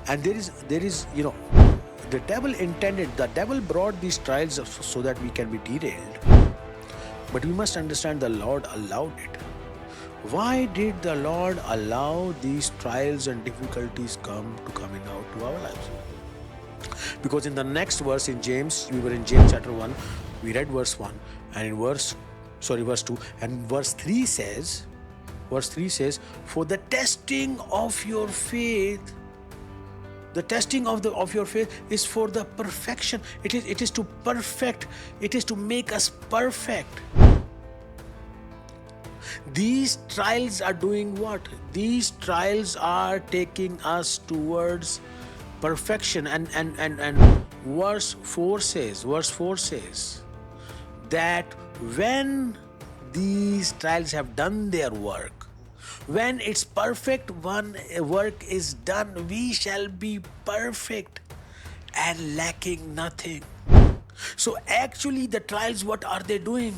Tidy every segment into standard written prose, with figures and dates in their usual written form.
And there is the devil brought these trials so that we can be derailed. But we must understand the Lord allowed it. Why did the Lord allow these trials and difficulties coming out to our lives? Because in the next verse in James, we were in James chapter 1, we read verse 1, and in verse 2, and verse 3 says, for the testing of your faith, the testing of your faith is for the perfection. It is to perfect, it is to make us perfect. These trials are doing what? These trials are taking us towards perfection. And verse 4 says that when these trials have done their work, when its perfect one work is done, we shall be perfect and lacking nothing. So actually the trials, what are they doing?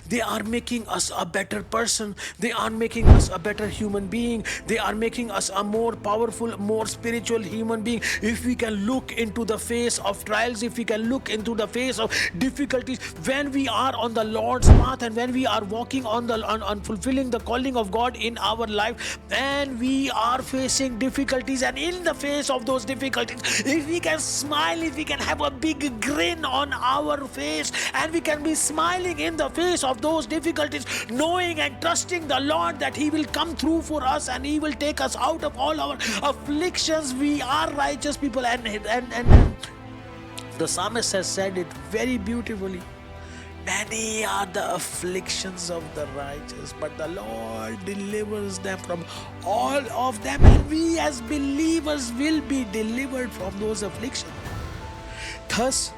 They are making us a better person. They are making us a better human being. They are making us a more powerful, more spiritual human being. If we can look into the face of trials, if we can look into the face of difficulties, when we are on the Lord's path and when we are walking on fulfilling the calling of God in our life, and we are facing difficulties, and in the face of those difficulties, if we can smile, if we can have a big grin on our face, and we can be smiling in the face of those difficulties, knowing and trusting the Lord that He will come through for us and He will take us out of all our afflictions. We are righteous people, and the psalmist has said it very beautifully. Many are the afflictions of the righteous, but the Lord delivers them from all of them, and we as believers will be delivered from those afflictions. Thus,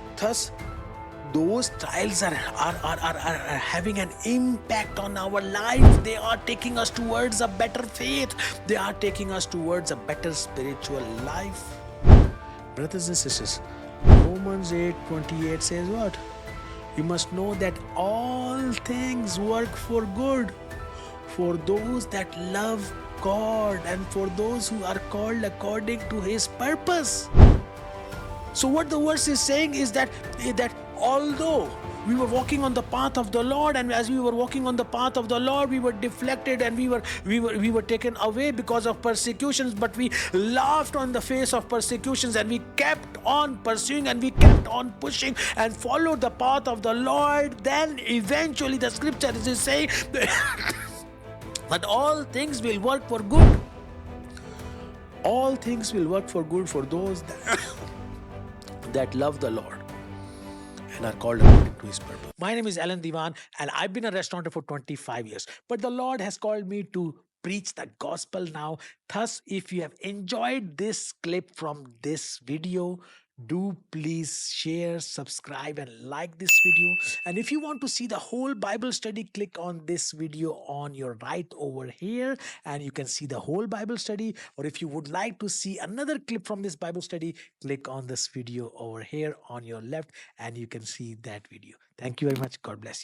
those trials are having an impact on our life. They are taking us towards a better faith. They are taking us towards a better spiritual life. Brothers and sisters, Romans 8:28 says what? You must know that all things work for good for those that love God and for those who are called according to His purpose. So what the verse is saying is that although we were walking on the path of the Lord, and as we were walking on the path of the Lord, we were deflected and we were taken away because of persecutions, but we laughed on the face of persecutions, and we kept on pursuing, and we kept on pushing and followed the path of the Lord. Then eventually the scripture is saying that all things will work for good. All things will work for good for those that love the Lord and are called according to His purpose. My name is Allendiwan, and I've been a restaurateur for 25 years. But the Lord has called me to preach the gospel now. Thus, if you have enjoyed this clip from this video, do please share, subscribe, and like this video. And if you want to see the whole Bible study, click on this video on your right over here, and you can see the whole Bible study. Or if you would like to see another clip from this Bible study, click on this video over here on your left, and you can see that video. Thank you very much. God bless you.